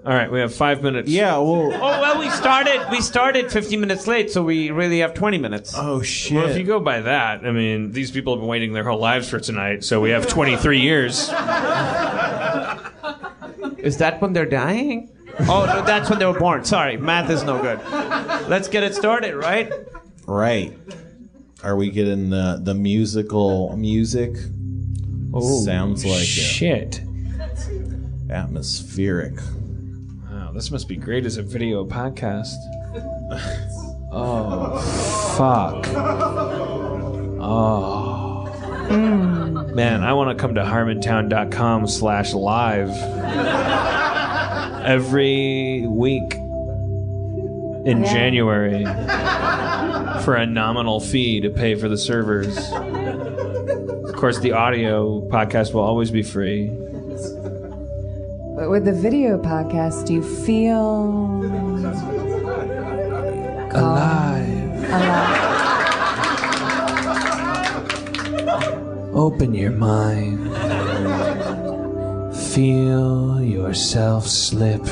All right, we have 5 minutes. Yeah, well... Oh, well, we started 15 minutes late, so we really have 20 minutes. Oh, shit. Well, if you go by that, I mean, these people have been waiting their whole lives for tonight, so we have 23 years. Is that when they're dying? Oh, no, that's when they were born. Sorry, math is no good. Let's get it started, right? Right. Are we getting the musical music? Oh, sounds like shit. Atmospheric. Wow, this must be great as a video podcast. Oh, fuck. Oh. Man, I want to come to harmontown.com/live every week in January for a nominal fee to pay for the servers. Of course, the audio podcast will always be free. But with the video podcast, do you feel Alive. Open your mind. Feel yourself slip.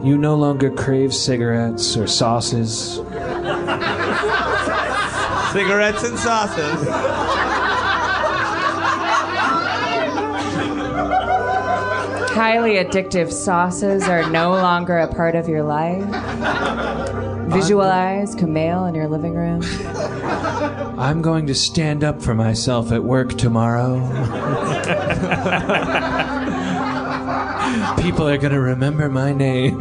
You no longer crave cigarettes or sauces. Cigarettes and sauces. highly addictive sauces are no longer a part of your life? Visualize Kumail in your living room. I'm going to stand up for myself at work tomorrow. People are going to remember my name.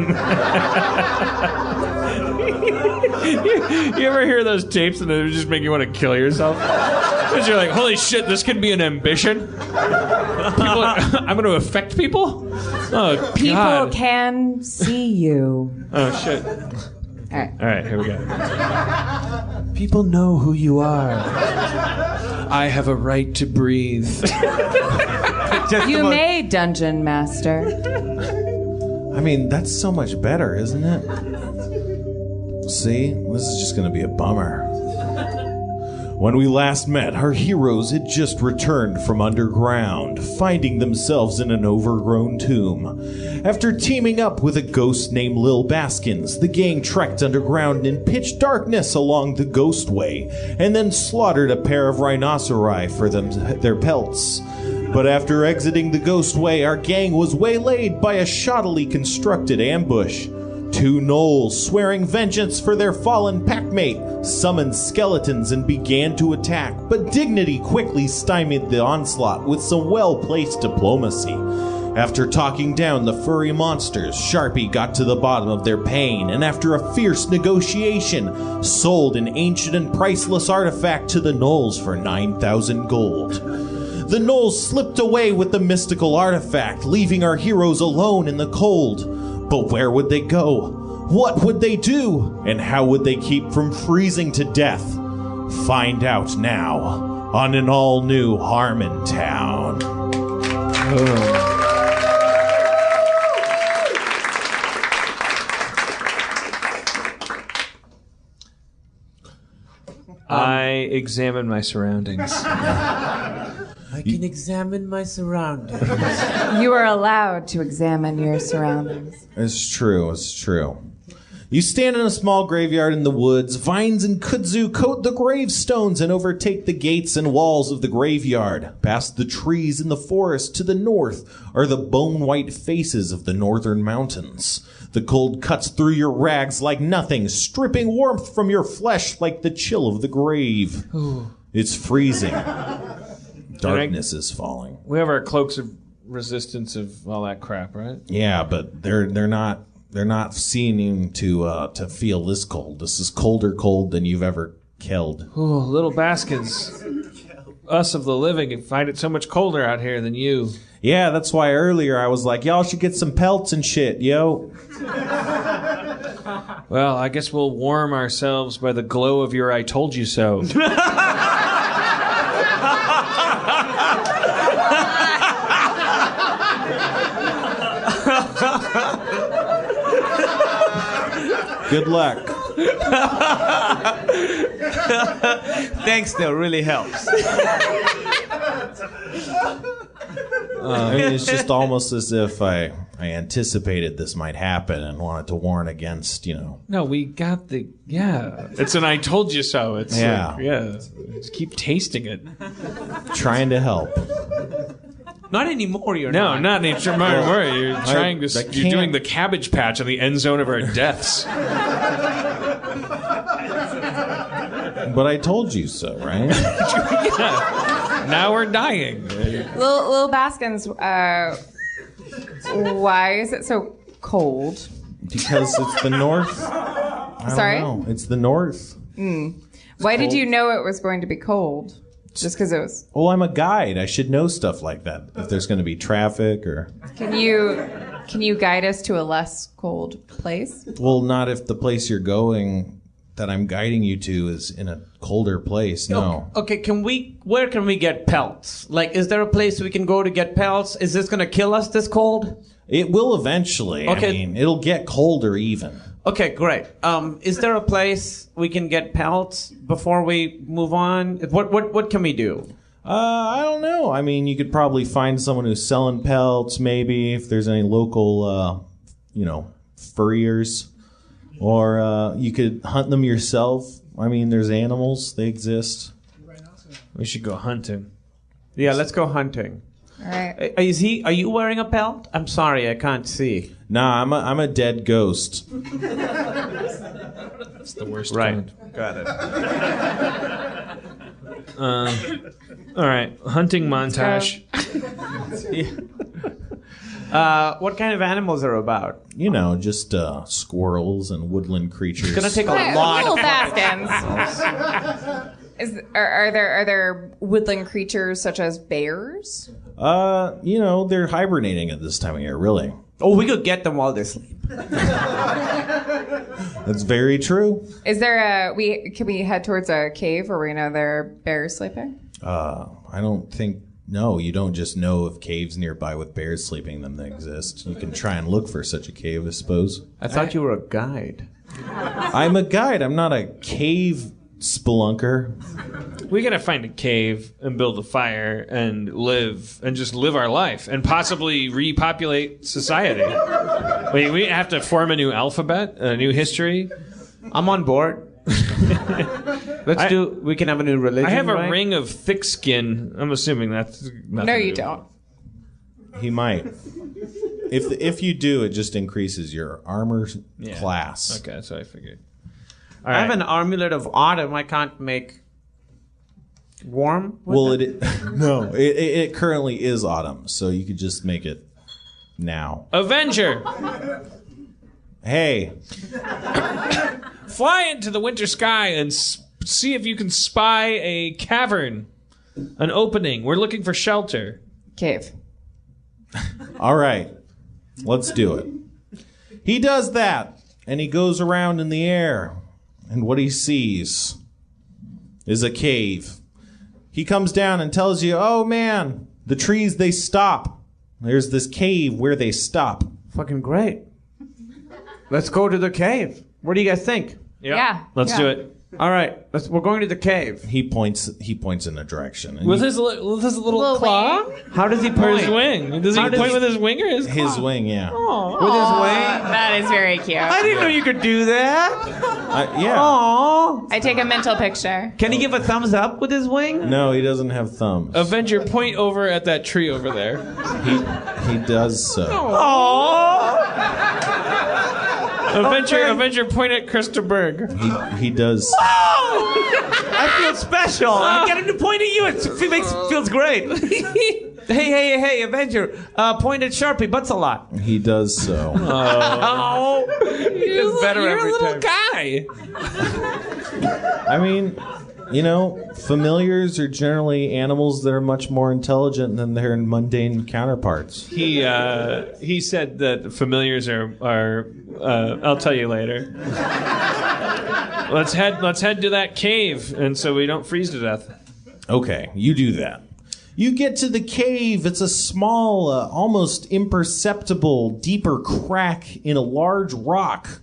You ever hear those tapes and they just make you want to kill yourself? Because you're like, holy shit, this could be an ambition? I'm going to affect people? Oh, people God. can see you. Oh, shit. All right, here we go. People know who you are. I have a right to breathe. You may, Dungeon Master. I mean, that's so much better, isn't it? See? This is just going to be a bummer. When we last met, our heroes had just returned from underground, finding themselves in an overgrown tomb. After teaming up with a ghost named Lil Baskins, the gang trekked underground in pitch darkness along the Ghost Way, and then slaughtered a pair of rhinoceri for their pelts. But after exiting the Ghost Way, our gang was waylaid by a shoddily constructed ambush. Two gnolls, swearing vengeance for their fallen packmate, summoned skeletons and began to attack, but Dignity quickly stymied the onslaught with some well-placed diplomacy. After talking down the furry monsters, Sharpie got to the bottom of their pain, and after a fierce negotiation, sold an ancient and priceless artifact to the gnolls for 9,000 gold. The gnolls slipped away with the mystical artifact, leaving our heroes alone in the cold. But where would they go? What would they do? And how would they keep from freezing to death? Find out now on an all-new Harmontown. I examine my surroundings. I can examine my surroundings. You are allowed to examine your surroundings. It's true, it's true. You stand in a small graveyard in the woods. Vines and kudzu coat the gravestones and overtake the gates and walls of the graveyard. Past the trees in the forest to the north are the bone-white faces of the northern mountains. The cold cuts through your rags like nothing, stripping warmth from your flesh like the chill of the grave. It's freezing. Darkness is falling. We have our cloaks of resistance of all that crap, right? Yeah, but they're not seeming to feel this cold. This is colder cold than you've ever killed. Oh, little Baskins. Us of the living find it so much colder out here than you. Yeah, that's why earlier I was like, y'all should get some pelts and shit, yo. Well, I guess we'll warm ourselves by the glow of your I told you so. Good luck. Thanks, though. Really helps. I mean, it's just almost as if I anticipated this might happen and wanted to warn against, No, we got the It's an I told you so. It's Just keep tasting it. trying to help. Not anymore, you're not. No, not anymore. You're trying to. I You're doing can't- the cabbage patch in the end zone of our deaths. But I told you so, right? Now we're dying. Lil Baskins, why is it so cold? Because it's the North. I don't Sorry? know. It's the North. Why did you know it was going to be cold? Just because it was. Well, I'm a guide. I should know stuff like that. If there's going to be traffic or... Can you guide us to a less cold place? Well, not if the place you're going that I'm guiding you to is in a colder place. No. Okay, where can we get pelts? Like, is there a place we can go to get pelts? Is this going to kill us this cold? It will eventually. Okay. I mean, it'll get colder even. Okay, great. Is there a place we can get pelts before we move on? What can we do? I don't know. I mean, you could probably find someone who's selling pelts, maybe, if there's any local, furriers. Or you could hunt them yourself. I mean, there's animals. They exist. We should go hunting. Yeah, let's go hunting. All right. Are you wearing a pelt? I'm sorry, I can't see. Nah, I'm a dead ghost. That's the worst Right. kind. Got it. All right, hunting montage. What kind of animals are about? Just squirrels and woodland creatures. It's gonna take a Hey, lot Lil of Baskins. Are there woodland creatures such as bears? They're hibernating at this time of year, really. Oh, we could get them while they sleep. That's very true. Is there can we head towards a cave where we know there are bears sleeping? I don't think... No, you don't just know of caves nearby with bears sleeping in them that exist. You can try and look for such a cave, I suppose. I thought you were a guide. I'm a guide. I'm not a cave spelunker. We gotta find a cave and build a fire and just live our life and possibly repopulate society. Wait, we have to form a new alphabet, a new history. I'm on board. We can have a new religion. I have a right? ring of thick skin. I'm assuming that's nothing No, to you do. don't. He might. If you do, it just increases your armor class. Okay, that's what I figured. I have an amulet of autumn. I can't make warm. Well, it currently is autumn, so you could just make it now. Avenger, Hey, fly into the winter sky and see if you can spy a cavern, an opening. We're looking for shelter. Cave. all right, let's do it. He does that, and he goes around in the air, and what he sees is a cave. He comes down and tells you, oh man, the trees, they stop. There's this cave where they stop. Fucking great. Let's go to the cave. What do you guys think? Yep. Yeah, Let's yeah. do it. All right, we're going to the cave. He points in a direction. And With his little claw? wing? How does he Or point? his wing? Does he How does point he- with his wing or his claw? his wing, yeah. With his wing? That is very cute. I didn't know you could do that. Yeah. Aww. I take a mental picture. Can he give a thumbs up with his wing? No, he doesn't have thumbs. Avenger, point over at that tree over there. He does so. Aww. Avenger, point at Krista Berg. He does. I feel special. I get him to point at you. It feels great. hey, Avenger. Point at Sharpie. Butts a lot. He does so. Oh. It's better You're every a little time. guy. I mean, familiars are generally animals that are much more intelligent than their mundane counterparts. He said that familiars are I'll tell you later. Let's head to that cave, and so we don't freeze to death. Okay, you do that. You get to the cave. It's a small, almost imperceptible, deeper crack in a large rock.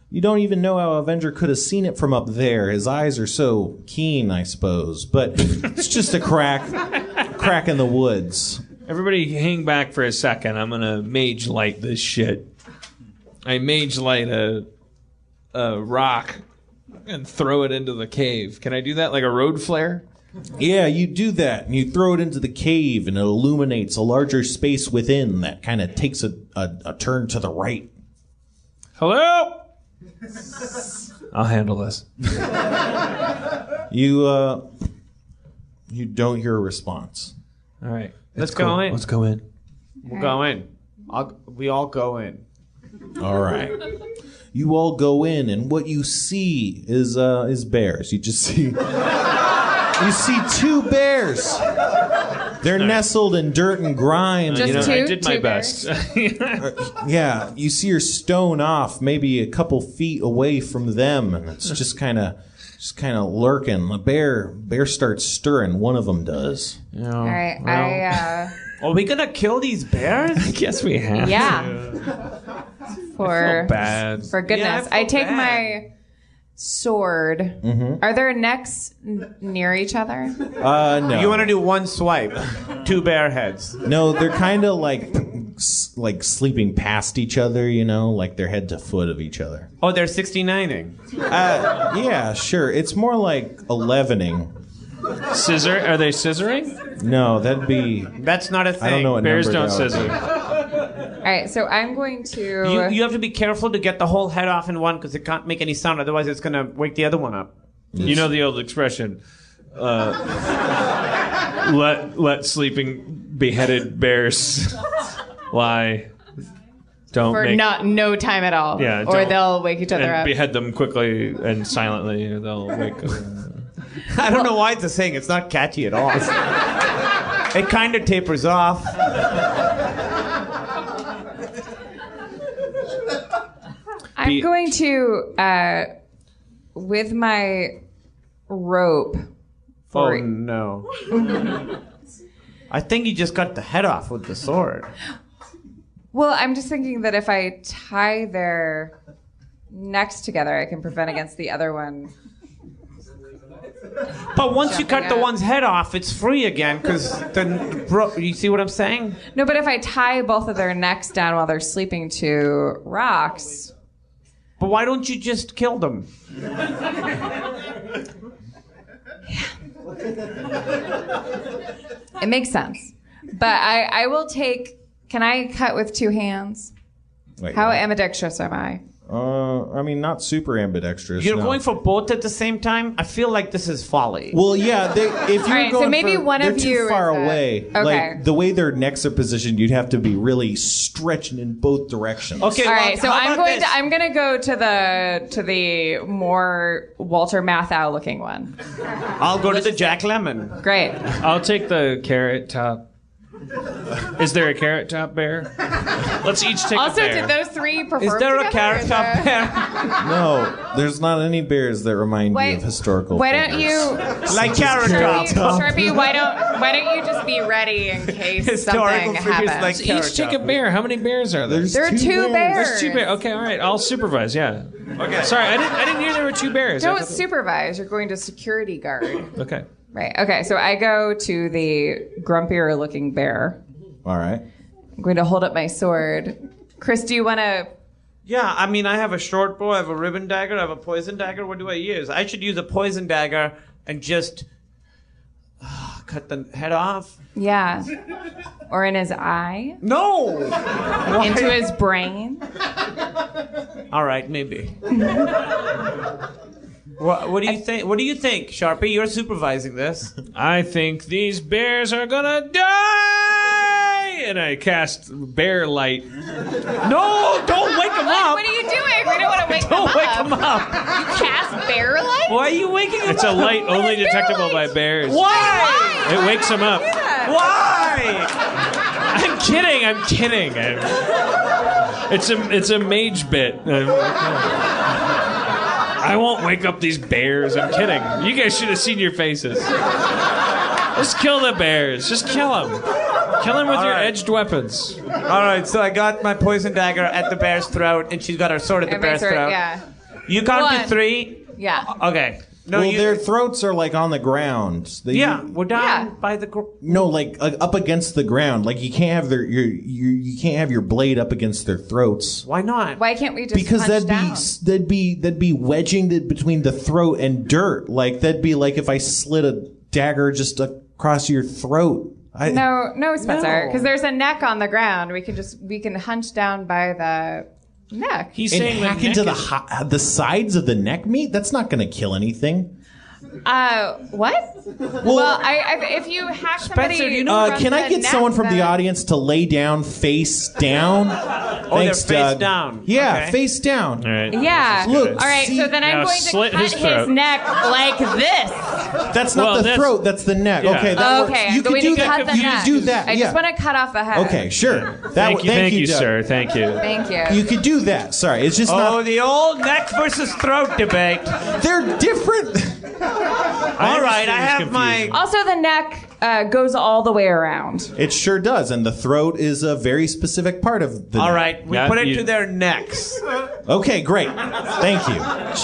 You don't even know how Avenger could have seen it from up there. His eyes are so keen, I suppose. But it's just a crack in the woods. Everybody hang back for a second. I'm going to mage light this shit. I mage light a rock and throw it into the cave. Can I do that like a road flare? Yeah, you do that, and you throw it into the cave, and it illuminates a larger space within that kind of takes a turn to the right. Hello? I'll handle this. You don't hear a response. All right. Let's go in. Let's go in. We'll go in. We all go in. All right. You all go in, and what you see is bears. You just see two bears. They're nestled in dirt and grime. Just I did my two best. Yeah, you see her stone off, maybe a couple feet away from them, and it's just kind of lurking. The bear starts stirring. One of them does. All right, Are we gonna kill these bears? I guess we have. yeah. For Bad. for goodness, Yeah, I feel I take bad. my sword. Mm-hmm. Are their necks near each other? No. You want to do one swipe, 2 bear heads. No, they're kind of like sleeping past each other, like they're head to foot of each other. Oh, they're 69ing. Yeah, sure. It's more like 11ing. Scissor? Are they scissoring? No, that'd be... That's not a thing. I don't know what Bears number don't that would scissor. All right, so I'm going to. You have to be careful to get the whole head off in one because it can't make any sound. Otherwise, it's going to wake the other one up. You know the old expression, let sleeping beheaded bears lie. Don't for make, no time at all. Yeah, or don't- they'll wake each other and up. behead them quickly and silently, or they'll wake up. I don't know why it's a saying. It's not catchy at all. It kind of tapers off. I'm going to, with my rope. Oh, no. I think you just got the head off with the sword. Well, I'm just thinking that if I tie their necks together, I can prevent against the other one. But once you cut the out. one's head off, it's free again because you see what I'm saying? No, but if I tie both of their necks down while they're sleeping to rocks. But why don't you just kill them? It makes sense. But I will take. Can I cut with 2 hands? Wait, How what? ambidextrous am I? I mean, not super ambidextrous. You're no. going for both at the same time? I feel like this is folly. Well, yeah. If you're All right, so going maybe for, one they're of too you far is, away. okay. Like the way their necks are positioned, you'd have to be really stretching in both directions. Okay, All right, so how about this? I'm going to go to the more Walter Matthau looking one. I'll go to the Jack Lemmon. Great. I'll take the carrot top. Is there a carrot top bear? Let's each take Also, a bear. did those 3 perform Is there a together, carrot or top the- bear? No, there's not any bears that remind you of historical Why don't figures. you, Like carrot top. Sharpie? Why don't you just be ready in case Historical something figures happens? like Let's carrot each take a top. bear. How many bears are there? There are 2 bears. There's 2 bears. Okay, all right. I'll supervise. Yeah. Okay. Sorry, I didn't hear there were 2 bears. I Don't thought supervise. You're going to security guard. Okay. Right. Okay. So I go to the grumpier looking bear. All right. I'm going to hold up my sword. Chris, do you want to? Yeah, I mean, I have a short bow, I have a ribbon dagger, I have a poison dagger. What do I use? I should use a poison dagger and just cut the head off. Yeah. Or in his eye? No! Into his brain? All right, maybe. What do you think? What do you think, Sharpie? You're supervising this. I think these bears are gonna die! And I cast bear light. No! Don't wake him up! What are you doing? We don't want to wake them Don't up. wake him up! You cast bear light? Why are you waking him It's a up? light only is bear detectable by light? bears. Why? It wakes them up. Why? I'm kidding. It's a mage bit. I won't wake up these bears. I'm kidding. You guys should have seen your faces. Just kill the bears. Just kill them. Kill them with your right. edged weapons. All right, so I got my poison dagger at the bear's throat, and she's got her sword at the bear's throat. Yeah. You count to One. 3. Yeah. Okay. No, well, their throats are like on the ground. We're down by the. No, like up against the ground. Like you can't have you can't have your blade up against their throats. Why not? Why can't we just Because punch that'd be wedging between the throat and dirt. Like that'd be like if I slid a dagger just across your throat. No, Spencer, because there's a neck on the ground. We can hunch down by the neck. He's And saying hack into the sides of the neck meat. That's not going to kill anything. What? Well, if you hack somebody, Spencer, do you know Can I get someone from the audience to lay down face down? Thanks, they're face Doug. down. Yeah, Okay. face down. All right. Yeah. Look, All right. see- So then I'm Now going to slit cut his his throat. neck like this. That's not Well, the that's- throat. That's the neck. Yeah. Okay, that works. Okay. You I'm can going do to that. cut the You neck. can do that. I yeah. just want to cut off the head. Okay, sure. Thank you, Doug. sir. Thank you. Thank you. You could do that. Sorry, it's just Oh, not. the old neck versus throat debate. They're different. All right, I have my. Also, the neck goes all the way around. It sure does, and the throat is a very specific part of the. All neck. right, we Yeah, put it you- to their necks. Okay, great. Thank you.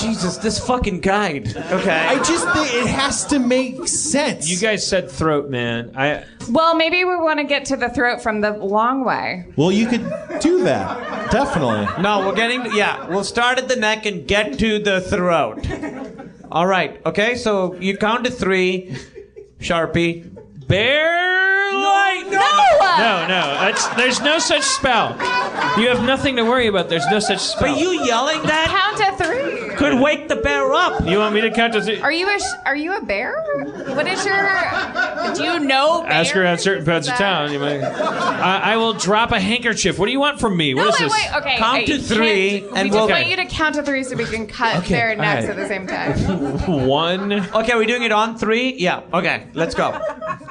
Jesus, this fucking guide. Okay. I just think it has to make sense. You guys said throat, man. Well, maybe we want to get to the throat from the long way. Well, you could do that. Definitely. No, we're getting. Yeah, we'll start at the neck and get to the throat. All right. Okay, so you count to 3, Sharpie. Bear light. No. There's no such spell. You have nothing to worry about. There's no such spell. But you yelling that Count to 3. could wake the bear up. You want me to count to 3? Are you a bear? What is your? Do you know? Bears? Ask around certain parts of town. You might. I will drop a handkerchief. What do you want from me? No, What is wait, this? Okay. Count to 3 we and just we'll. want you to count to 3 so we can cut their necks all right. at the same time. 1. Okay, we're doing it on 3. Yeah. Okay, let's go.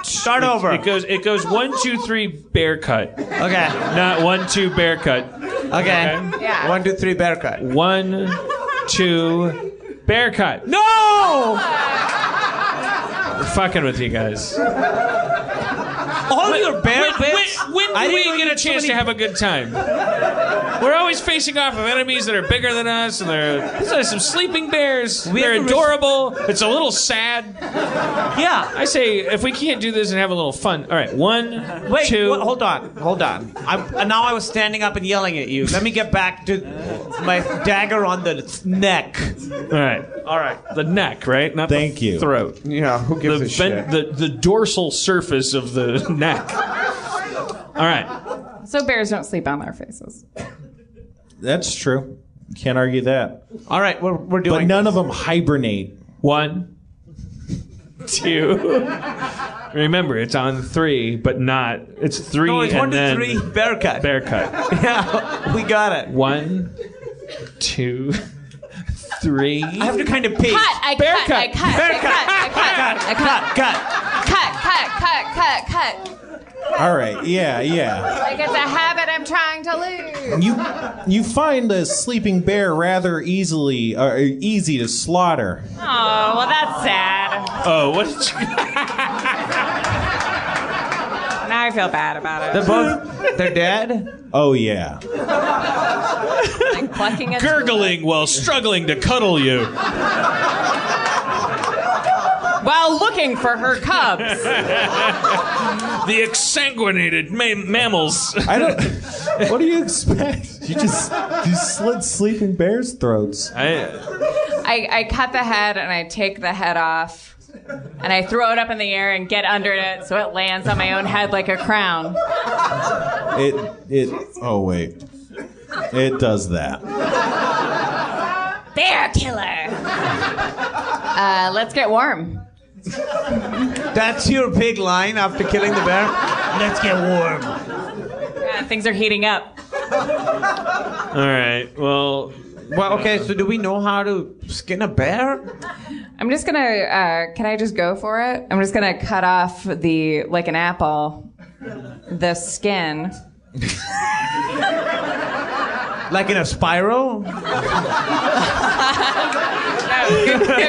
Start over. It goes 1, 2, 3. Bear cut. Okay. Not 1, 2. Bear cut. Okay. Yeah. 1, 2, 3. Bear cut. 1, 2. Bear cut. No! We're fucking with you guys. All your bear bits. When I do didn't we know get a you chance so to many- have a good time? We're always facing off of enemies that are bigger than us, and there's some sleeping bears. They're have to adorable. It's a little sad. Yeah. I say, if we can't do this and have a little fun. All right, 1, Wait, 2. hold on. Now I was standing up and yelling at you. Let me get back to my dagger on the neck. All right. The neck, right? Not Thank the you. throat. Yeah, who The dorsal surface of the neck. All right. So bears don't sleep on their faces. That's true. Can't argue that. All right, we're doing. But none of them hibernate. 1, 2. Remember, it's on 3, but not. It's 3 No, it's and 1, 2, then 3. Bear cut. bear cut. Yeah, we got it. 1, 2, 3. I have to kind of peek. Bear cut. Cut. All right. Yeah. Like it's a habit I'm trying to lose. You find a sleeping bear rather easy to slaughter. Oh, well, that's sad. Oh, what did you... Now I feel bad about it. They're dead? Oh yeah. Like plucking a Gurgling while struggling to cuddle you. while looking for her cubs. The exsanguinated mammals. I don't. What do you expect? You slit sleeping bears' throats. I cut the head and I take the head off and I throw it up in the air and get under it so it lands on my own head like a crown. Oh wait. It does that. Bear killer. Let's get warm. That's your big line after killing the bear? Let's get warm. Yeah, things are heating up. All right. Well, okay, so do we know how to skin a bear? I'm just gonna, can I just go for it? I'm just gonna cut off like an apple, the skin. Like in a spiral? Good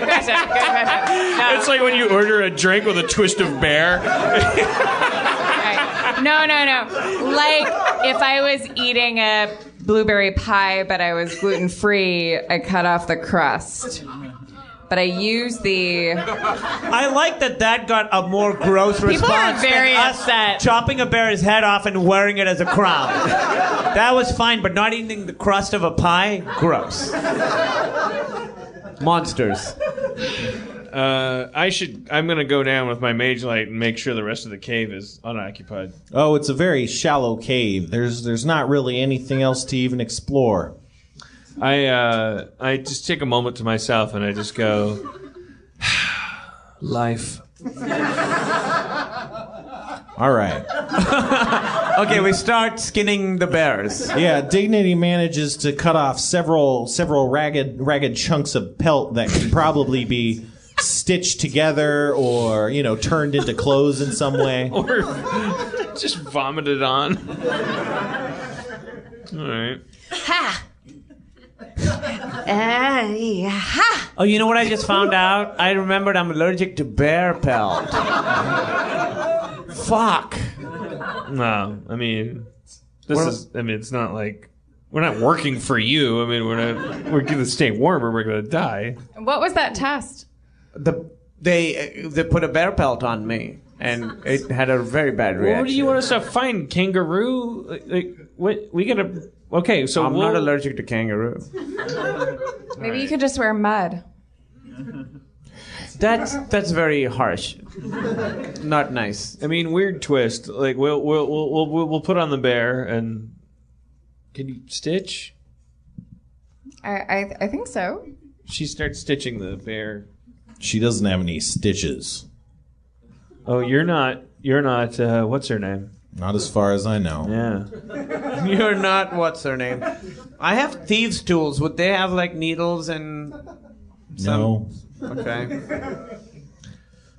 question. No. it's like when you order a drink with a twist of bear. Right. No. Like if I was eating a blueberry pie, but I was gluten-free, I cut off the crust. but I use the... I like that got a more gross response are very than us upset. chopping a bear's head off and wearing it as a crown. That was fine, but not eating the crust of a pie? Gross. Monsters. I'm gonna go down with my mage light and make sure the rest of the cave is unoccupied. Oh, it's a very shallow cave. There's not really anything else to even explore. I just take a moment to myself and I just go, life. All right. Okay, we start skinning the bears. Yeah, Dignity manages to cut off several ragged chunks of pelt that could probably be stitched together or, turned into clothes in some way. Or just vomited on. All right. Ha! Ha! Oh, you know what I just found out? I remembered I'm allergic to bear pelt. Fuck. No, I mean, it's not like we're not working for you. I mean, we're gonna stay warm or we're gonna die. What was that test? They put a bear pelt on me, and it had a very bad reaction. What do you want us to find? Kangaroo? Like what? We gotta. Okay, so I'm not allergic to kangaroo. Maybe you could just wear mud. That's very harsh. Not nice. I mean, weird twist. Like we'll put on the bear and can you stitch? I think so. She starts stitching the bear. She doesn't have any stitches. Oh, you're not. What's her name? Not as far as I know. Yeah. You're not. What's her name? I have thieves' tools. Would they have like needles and? No. Okay.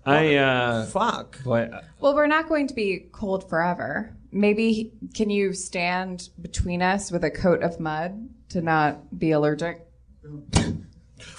Fuck. What? Well, we're not going to be cold forever. Maybe can you stand between us with a coat of mud to not be allergic?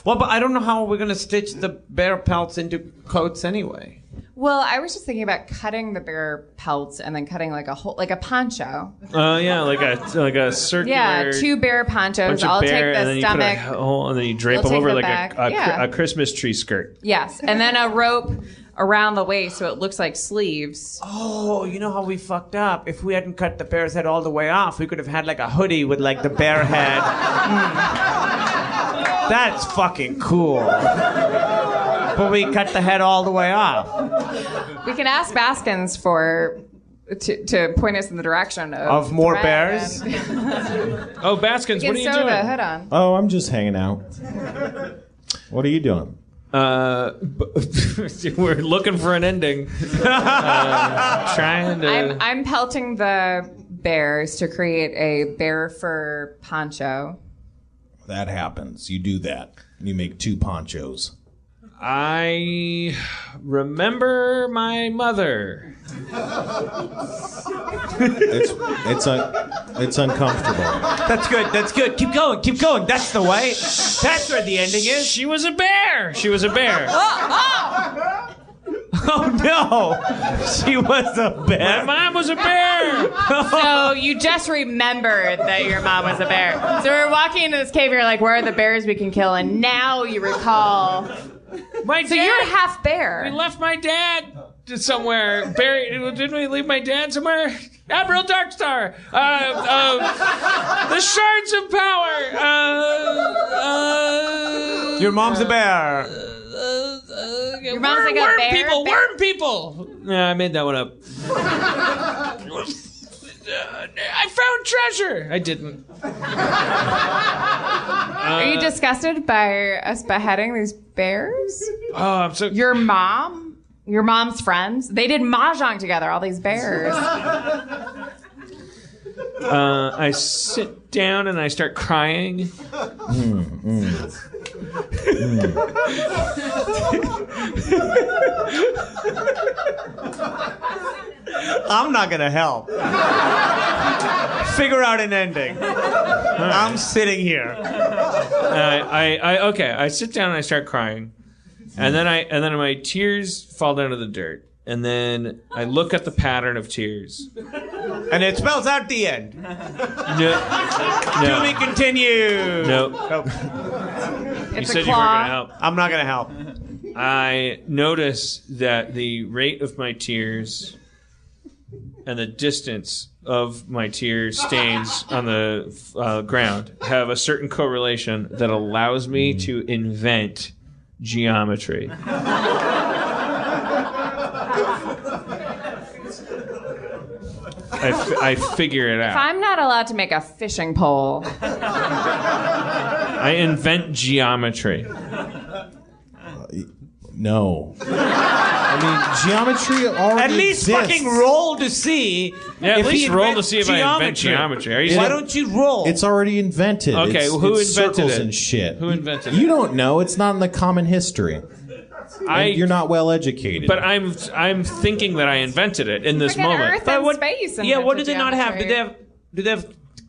Well, but I don't know how we're gonna stitch the bear pelts into coats anyway. Well, I was just thinking about cutting the bear pelts and then cutting like a poncho. Yeah, like a circular. Yeah, 2 bear ponchos. I'll take the stomach. And then you drape We'll them over take the like back. a Christmas tree skirt. Yes, and then a rope around the waist so it looks like sleeves. Oh, you know how we fucked up? If we hadn't cut the bear's head all the way off, we could have had like a hoodie with like the bear head. That's fucking cool. But we cut the head all the way off. We can ask Baskins to point us in the direction Of more thread bears? Oh, Baskins, and what are you sew doing? the hood on. Oh, I'm just hanging out. What are you doing? We're looking for an ending. Trying to. I'm pelting the bears to create a bear fur poncho. That happens. You do that. You make 2 ponchos. I remember my mother. It's uncomfortable. That's good. That's good. Keep going. Keep going. That's the way. That's where the ending is. She was a bear. Oh no! She was a My bear. mom was a bear. So you just remembered that your mom was a bear. So we're walking into this cave and you're like, where are the bears we can kill? And now you recall. My So dad. you're half bear. We left my dad to somewhere. Didn't we leave my dad somewhere? Admiral Darkstar. The Shards of Power. Your mom's a bear. Your mom's like a worm bear? people. Bear? Worm people. Yeah, I made that one up. I found treasure. I didn't. Are you disgusted by us beheading these bears? Oh, I'm so. Your mom? Your mom's friends? They did mahjong together, all these bears. I sit down and I start crying. I'm not gonna help. Figure out an ending. I'm sitting here. I sit down and I start crying, and then my tears fall down to the dirt, and then I look at the pattern of tears, And it spells out the end. No. To be continued. No. Nope. You It's a said you weren't claw. going to help. I'm not going to help. I notice that the rate of my tears and the distance of my tear stains on the ground have a certain correlation that allows me to invent geometry. I figure it If out. I'm not allowed to make a fishing pole, I invent geometry. No. I mean, geometry already At least exists. fucking roll to see. Yeah, at if least he roll to invents see if I invent geometry. Are you Why serious? don't you roll? It's already invented. Okay, It's- well, who it's invented circles it? and shit. Who invented You it? don't know. It's not in the common history. You're not well educated. But I'm thinking that I invented it in this freaking moment. Earth But and what- space. yeah, what do invented they not have? geometry. Do they have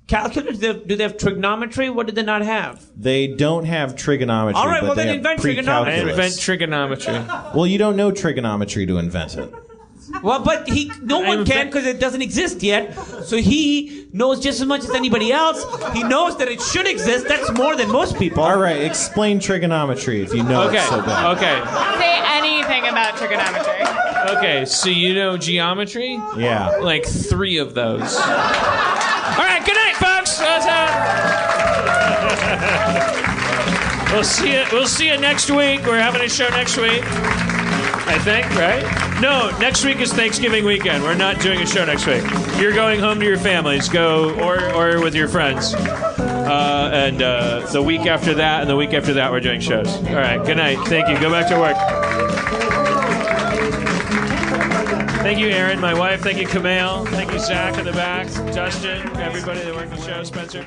calculus? Do they have trigonometry? What do they not have? They don't have trigonometry. All right, but well, they then have invent I trigonometry. pre-calculus. invent trigonometry. Well, you don't know trigonometry to invent it. Well, but no one can because it doesn't exist yet. So he knows just as much as anybody else. He knows that it should exist. That's more than most people. All right, explain trigonometry if you know Okay. it so bad. Okay. Say anything about trigonometry. Okay. So you know geometry? Yeah. Like 3 of those. All right. Good night, folks. We'll see you next week. We're having a show next week. I think, right? No, next week is Thanksgiving weekend. We're not doing a show next week. You're going home to your families. Go or with your friends. And the week after that and the week after that, we're doing shows. All right. Good night. Thank you. Go back to work. Thank you, Aaron, my wife. Thank you, Kumail. Thank you, Zach in the back. Dustin, everybody that worked the show. Spencer.